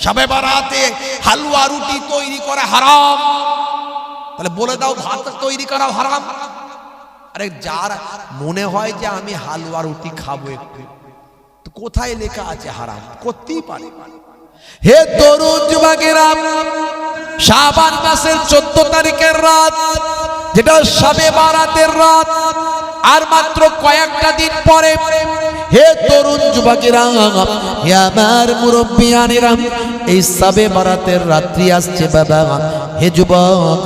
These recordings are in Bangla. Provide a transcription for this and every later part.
শবে বারাতে হালুয়া রুটি তৈরি করা হারাম, তাহলে বলে দাও ভাত তৈরি করা হারাম। আরে যার মনে হয় যে আমি হালুয়া রুটি খাবো একটু, তো কোথায় লেখা আছে হারাম? করতেই পারে। হে তরুণ যুবকেরা, শাবান মাসের 14 তারিখের রাত, যেটা শবে বারাতের রাত, আর মাত্র কয়েকটা দিন পরে, হে তরুণ যুবকেরা, হে আমার মুরব্বিয়ানেরা, এই শবে বারাতের রাত্রি আসছে বাবা। হে যুবক,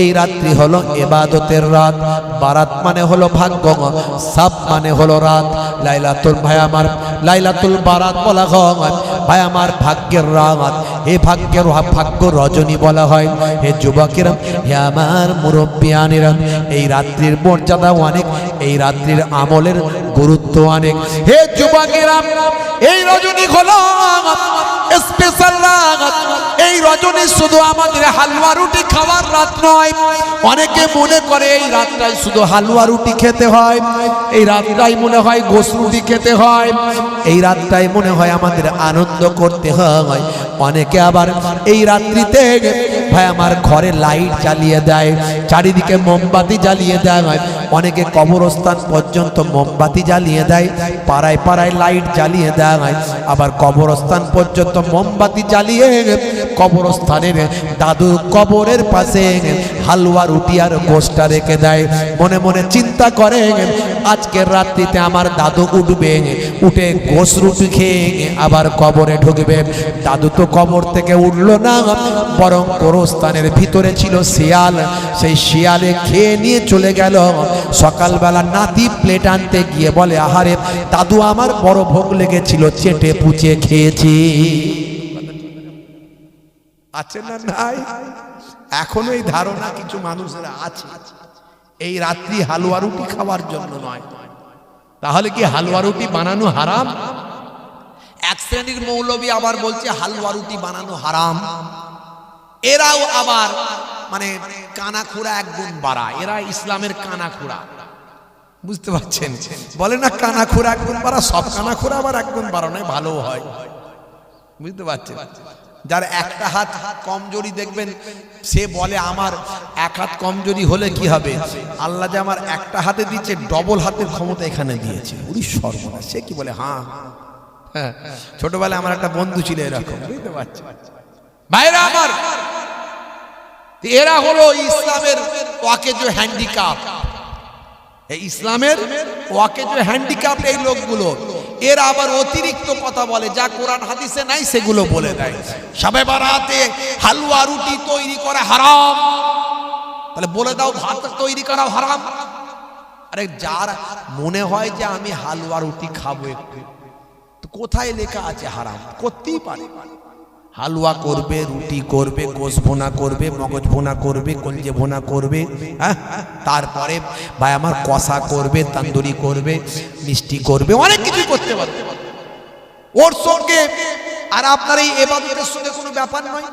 এই রাত্রি হলো ইবাদতের রাত। বারাত মানে হলো ভাগ্য, সাব মানে হলো রাত। লাইলাতুল ভাই আমার লাইলাতুল বারাত বলা হয় ভাই আমার ভাগ্যের রাত। এই ভাগ্যের ভাগ্য রজনী বলা হয়। হে যুবকেরা, হে আমার মুরব্বিয়ানেরা, এই রাত্রির মর্যাদা অনেক, এই রাত্রির আমলের গুরুত্ব অনেক। হে যুবকেরা, এই রজনী হলো স্পেশাল রাত। এই রজনী শুধু আমাদের হালুয়া রুটি খাওয়ার রাত নয়। অনেকে মনে করে এই রাতটাই শুধু হালুয়া রুটি খেতে হয়, এই রাতটাই মনে হয় গোশ রুটি খেতে হয়, এই রাতটাই মনে হয় আমাদের আনন্দ করতে হয়। অনেকে আবার এই রাত্রিতে ভাই আমার ঘরে লাইট জ্বালিয়ে দেয়, চারিদিকে মোমবাতি জ্বালিয়ে দেয়। অনেকে কবরস্থান পর্যন্ত মোমবাতি জ্বালিয়ে দেয়, পাড়ায় পাড়ায় লাইট জ্বালিয়ে দেয়। আবার কবরস্থান পর্যন্ত মোমবাতি জ্বালিয়ে কবরস্থানের দাদুর কবরের পাশে হালুয়া রুটি আর গোশটা রেখে দেয়। মনে মনে চিন্তা করে আজকের রাত্রিতে আমার দাদু উঠবে, উঠে গোশ রুটি খেয়ে আবার কবরে ঢুকবে। দাদু তো কবর থেকে উঠলো না, বরং কবরস্থানের ভিতরে ছিল শিয়াল, সেই শিয়ালে খেয়ে নিয়ে চলে গেল। সকালবেলা নাতি প্লেট আনতে গিয়ে বলে, আহারে দাদু আমার বড় ভোগ লেগেছিল, চেটে পুচে খেয়েছি। আছে না নাই? এখনো এই ধারণা কিছু মানুষের আছে, এই রাত্রি হালুয়া রুটি খাওয়ার জন্য নয়। তাহলে কি হালুয়া রুটি বানানো হারাম? এক শ্রেণীর মৌলবী আবার বলছে হালুয়া রুটি বানানো হারাম। এরাও আবার মানে কানাখুড়া এক গুণ বাড়া, এরা ইসলামের কানাখুড়া, বুঝতে পারছেন? বলে না কানাখুড়া এক গুণ বাড়া, সব কানাখুড়া আবার এক গুণ বাড়া নয়, ভালো হয়, বুঝতে পারছেন? যার একটা হাত কমজোরি দেখবেন, সে বলে আমার এক হাত কমজোরি হলে কি হবে, আল্লাহ যে আমার একটা হাতে দিচ্ছে, ডবল হাতের ক্ষমতা এখানে দিয়েছে। উনি সর্বনাশ, সে কি বলে? হ্যাঁ হ্যাঁ, ছোটবেলায় আমার একটা বন্ধু ছিল এরকম, বুঝতে পারছেন ভাইরা আমার? এরা হলো ইসলামের ওয়াকেজ হ্যান্ডিক্যাপ, এই ইসলামের ওয়াকেজ হ্যান্ডিক্যাপ এই লোকগুলো। এরা আবার অতিরিক্ত কথা বলে, যা কোরআন হাদিসে নাই সেগুলো বলে দেয়। শবে বারাতে হালুয়া রুটি তৈরি করা হারাম, তাহলে বলে দাও ভাত তৈরি করা হারাম। আরে যার মনে হয় যে আমি হালুয়া রুটি খাবো একটু, তো কোথায় লেখা আছে হারাম? করতেই পারে। হালুয়া করবে, রুটি করবে, গোশ ভুনা করবে, মগজ ভুনা করবে, কলজে ভুনা করবে, হ্যাঁ, তারপরে ভাই আমার কষা করবে, তান্দুরি করবে, মিষ্টি করবে, অনেক কিছু করতে পারবে ওর সঙ্গে। আর আপনার এই ইবাদতের সঙ্গে কোনো ব্যাপার নয়।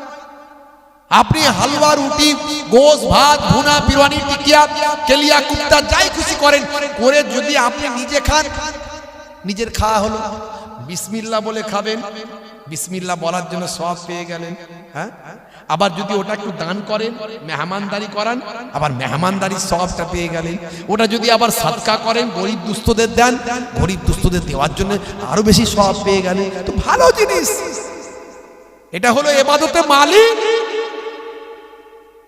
আপনি হালুয়া রুটি, গোশ ভাত, ভুনা, বিরিয়ানি, টিকিয়া, কেলিয়া, কুপ্তা যাই খুশি করেন করে যদি আপনি নিজে খান, নিজের খাওয়া হলো, বিসমিল্লাহ বলে খাবেন, বিসমিল্লাহ বলার জন্য সওয়াব পেয়ে গেলেন। হ্যাঁ, আবার যদি ওটা একটু দান করেন, মেহমানদারি করান, আবার মেহমানদারির সওয়াবটা পেয়ে গেলেন। ওটা যদি আবার সাদকা করেন, গরিব দুস্থদের দেন, গরিব দুস্থদের দেওয়ার জন্য আরো বেশি সওয়াব পেয়ে গেলেন। তো ভালো জিনিস, এটা হলো ইবাদতে মালি,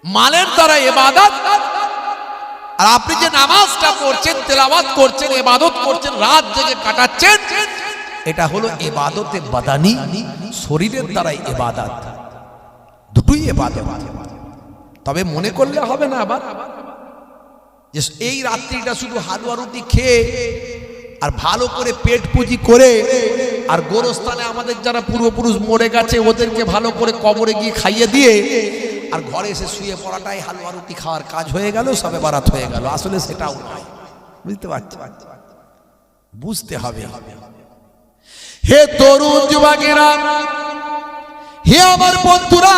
মালের দ্বারা ইবাদত। আর আপনি যে নামাজটা পড়ছেন, তেলাওয়াত করছেন, ইবাদত করছেন, রাত জেগে কাটাচ্ছেন, এটা হলো ইবাদতে বাদানি, শরীরের দ্বারাই ইবাদত, দুটোই ইবাদত। তবে মনে করলে হবে না আবার যে এই রাত্রিটা শুধু হালুয়া রুটি খেয়ে আর ভালো করে পেট পুজি করে আর গোরস্থানে আমাদের যারা পূর্বপুরুষ মরে গেছে ওদেরকে ভালো করে কবরে গিয়ে খাইয়ে দিয়ে আর ঘরে এসে শুয়ে পড়াটাই হালুয়া রুটি খাওয়ার কাজ হয়ে গেল, শবে বারাত হয়ে গেল। আসলে সেটাও নয়, বুঝতে পারছি? বুঝতে হবে। হে তরুণ যুবকেরা, হে আমার বন্ধুরা,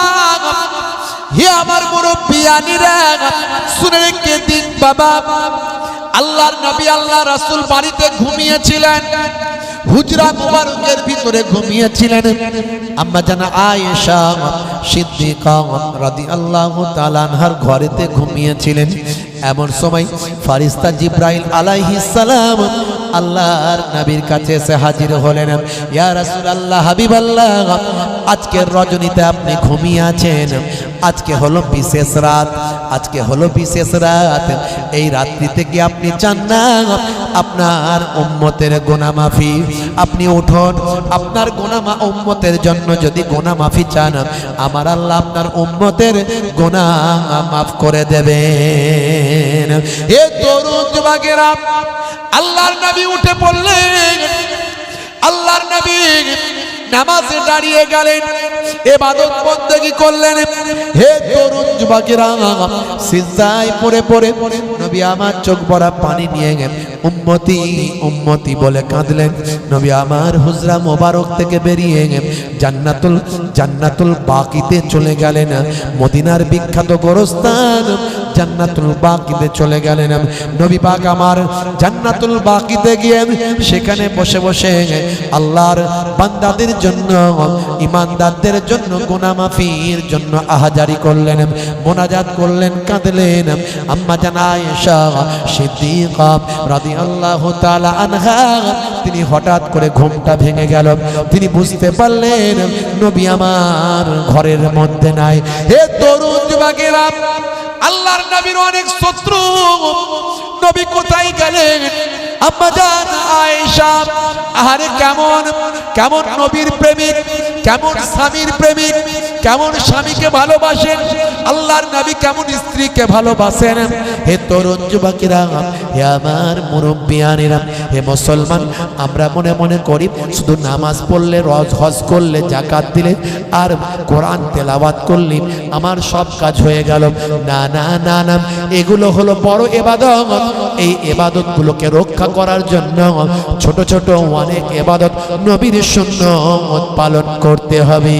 হে আমার মুরব্বিয়ানিরা, শুনে রেখে দিন বাবা, আল্লাহর নবী আল্লাহ রাসূল বাড়িতে ঘুমিয়েছিলেন। হুজরা মুবারকের ভিতরে ঘুমিয়েছিলেন। আম্মা জান আয়েশা সিদ্দিকা রাদিয়াল্লাহু তাআলা আনহার ঘরেতে ঘুমিয়েছিলেন। এমন সময় ফারিস্তা জিব্রাইল আলাইহিস সালাম আল্লাহর নবীর কাছে এসে হাজির হলেন। ইয়া রাসূলুল্লাহ, হাবিবাল্লাহ, আজকের রজনীতে আপনি ঘুমিয়ে আছেন। আজকে হলো বিশেষ রাত, আজকে হলো বিশেষ রাত। এই রাত্রিতে কি আপনি চান না আপনার উম্মতের গুনাহ মাফি? আপনি উঠুন, আপনার গুনাহ উম্মতের জন্য যদি গুনাহ মাফি চান, আমার আল্লাহ আপনার উম্মতের গুনাহ মাফ করে দেবেন। এ তরুণ যুবকেরা, আল্লাহর নবী উঠে পড়লেন। আল্লাহর নবী নামাজে দাঁড়িয়ে গেলেন, ইবাদত বন্দেগী করলেন। হে তরুণ যুবকেরা, সিজদায় পড়ে পড়ে নবী আমার চোখ ভরা পানি নিয়ে উম্মতি উম্মতি বলে কাঁদলেন। নবী আমার হুজরা মোবারক থেকে বেরিয়ে জান্নাতুল বাকিতে চলে গেলেন। মদিনার বিখ্যাত গোরস্থান জান্নাতুল বাকিতে চলে গেলেন। নবী পাক আমার জান্নাতুল বাকিতে গিয়ে সেখানে বসে বসে আল্লাহর বান্দাদের জন্য, ঈমানদারদের জন্য গুনাহ মাফির জন্য আহাজারি করলেন, মোনাজাত করলেন, কাঁদলেন। আম্মা জান আয়েশা সিদ্দিকা রাদিয়াল্লাহু তাআলা আনহা, তিনি হঠাৎ করে ঘুমটা ভেঙে গেল। তিনি বুঝতে পারলেন নবী আমার ঘরের মধ্যে নাই। হে তরুণ যুবকেরা, আল্লাহর নবীর অনেক শত্রু, নবী কোথায় গেলেন? আম্মা জান আয়েশা, আহারে কেমন কেমন নবীর প্রেমিক, কেমন স্বামীর প্রেমিক, কেমন স্বামীকে ভালোবাসেন, আল্লাহর নবী কেমন স্ত্রীকে ভালোবাসেন। হে তরুণ যুবকেরা, হে আমার মুরব্বিয়ানেরা, হে মুসলমান, আমরা মনে মনে করি শুধু নামাজ পড়লে, হজ করলে, যাকাত দিলে আর কোরআন তেলাওয়াত করলে আমার সব কাজ হয়ে গেল। না না না না, এগুলো হলো বড় ইবাদত। এই ইবাদতগুলোকে রক্ষা করার জন্য ছোট ছোট অনেক ইবাদত নবীর সুন্নাত পালন করতে হবে।